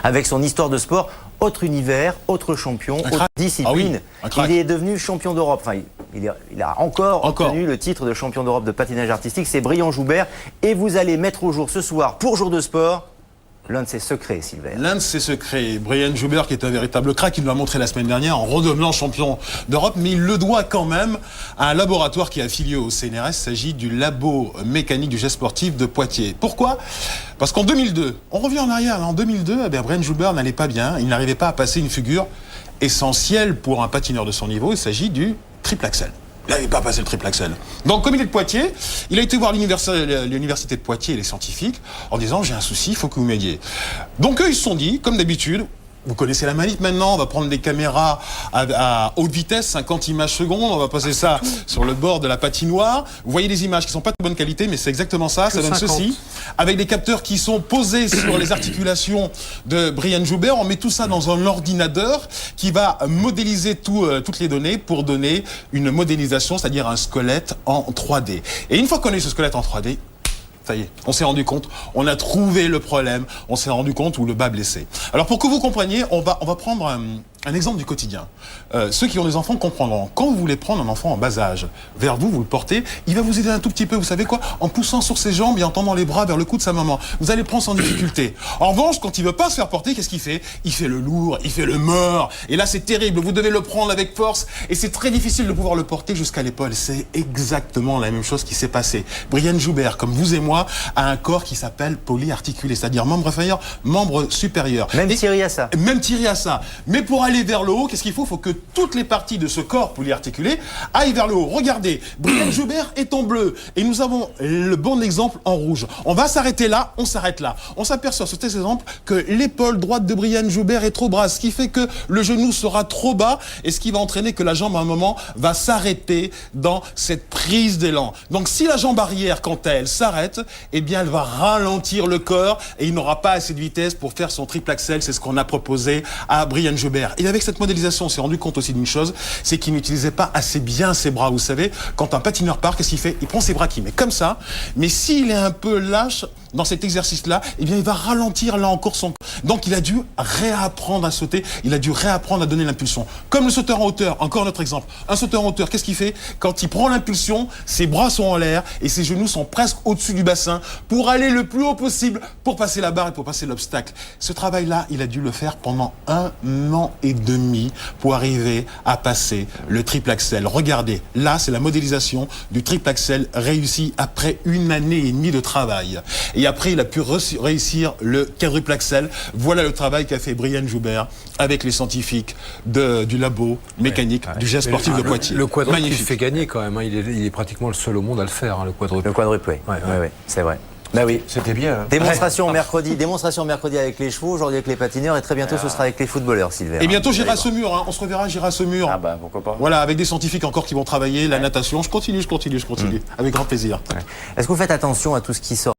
avec son histoire de sport. Autre univers, autre champion, autre discipline. Ah oui, il est devenu champion d'Europe. Enfin, il a encore obtenu le titre de champion d'Europe de patinage artistique. C'est Brian Joubert. Et vous allez mettre au jour ce soir, pour Jour de sport, l'un de ses secrets, Sylvain. L'un de ses secrets. Brian Joubert, qui est un véritable crack, il nous l'a montré la semaine dernière en redevenant champion d'Europe, mais il le doit quand même à un laboratoire qui est affilié au CNRS. Il s'agit du labo mécanique du geste sportif de Poitiers. Pourquoi ? Parce qu'en 2002, on revient en arrière, en 2002, Brian Joubert n'allait pas bien, il n'arrivait pas à passer une figure essentielle pour un patineur de son niveau, il s'agit du triple axel. Il n'avait pas passé le triple axel. Donc, comme il est de Poitiers, il a été voir l'université de Poitiers et les scientifiques en disant « J'ai un souci, il faut que vous m'aidiez ». Donc, eux, ils se sont dit, comme d'habitude, vous connaissez la manip maintenant, on va prendre des caméras à haute vitesse, 50 images secondes, on va passer ça sur le bord de la patinoire. Vous voyez des images qui sont pas de bonne qualité, mais c'est exactement ça, ça donne ceci. Avec des capteurs qui sont posés sur les articulations de Brian Joubert, on met tout ça dans un ordinateur qui va modéliser toutes les données pour donner une modélisation, c'est-à-dire un squelette en 3D. Et une fois qu'on a eu ce squelette en 3D, ça y est, on s'est rendu compte, on a trouvé le problème, on s'est rendu compte où le bas blessé. Alors pour que vous compreniez, on va prendre un exemple du quotidien. Ceux qui ont des enfants comprendront. Quand vous voulez prendre un enfant en bas âge vers vous, vous le portez, il va vous aider un tout petit peu, vous savez quoi ? En poussant sur ses jambes et en tendant les bras vers le cou de sa maman. Vous allez prendre sans difficulté. En revanche, quand il veut pas se faire porter, qu'est-ce qu'il fait ? Il fait le lourd, il fait le mort. Et là, c'est terrible. Vous devez le prendre avec force et c'est très difficile de pouvoir le porter jusqu'à l'épaule. C'est exactement la même chose qui s'est passée. Brian Joubert, comme vous et moi, a un corps qui s'appelle polyarticulé, c'est-à-dire membre inférieur, membre supérieur. Même Thierry a ça. Même Thierry a ça. Mais pour aller vers le haut, qu'est-ce qu'il faut ? Il faut que toutes les parties de ce corps polyarticulé aillent vers le haut. Regardez, Brian Joubert est en bleu et nous avons le bon exemple en rouge. On va s'arrêter là, on s'arrête là. On s'aperçoit sur cet exemple que l'épaule droite de Brian Joubert est trop basse, ce qui fait que le genou sera trop bas et ce qui va entraîner que la jambe à un moment va s'arrêter dans cette prise d'élan. Donc si la jambe arrière, quand elle s'arrête, eh bien elle va ralentir le corps et il n'aura pas assez de vitesse pour faire son triple axel. C'est ce qu'on a proposé à Brian Joubert. Et avec cette modélisation, on s'est rendu compte aussi d'une chose, c'est qu'il n'utilisait pas assez bien ses bras. Vous savez, quand un patineur part, qu'est-ce qu'il fait ? Il prend ses bras qu'il met comme ça, mais s'il est un peu lâche dans cet exercice-là, eh bien il va ralentir là encore son... Donc il a dû réapprendre à sauter, il a dû réapprendre à donner l'impulsion. Comme le sauteur en hauteur, encore notre exemple. Un sauteur en hauteur, qu'est-ce qu'il fait ? Quand il prend l'impulsion, ses bras sont en l'air et ses genoux sont presque au-dessus du bassin pour aller le plus haut possible, pour passer la barre et pour passer l'obstacle. Ce travail-là, il a dû le faire pendant 1 an et demi pour arriver à passer le triple axel. Regardez, là, c'est la modélisation du triple axel réussi après 1 année et demie de travail. Et après, il a pu réussir le quadruple axel. Voilà le travail qu'a fait Brian Joubert avec les scientifiques du labo mécanique du geste sportif de Poitiers. Le quadruple, il fait gagner quand même. Hein. Il est pratiquement le seul au monde à le faire, hein, le quadruple. Le quadruple, oui, c'est vrai. Bah oui. C'était bien. Hein. Démonstration mercredi avec les chevaux, aujourd'hui avec les patineurs et très bientôt ce sera avec les footballeurs, Sylvain. Et bientôt j'irai à Saumur, hein. On se reverra, j'irai à Saumur. Ah bah pourquoi pas. Voilà, avec des scientifiques encore qui vont travailler, la natation. Je continue, avec grand plaisir. Est-ce que vous faites attention à tout ce qui sort ?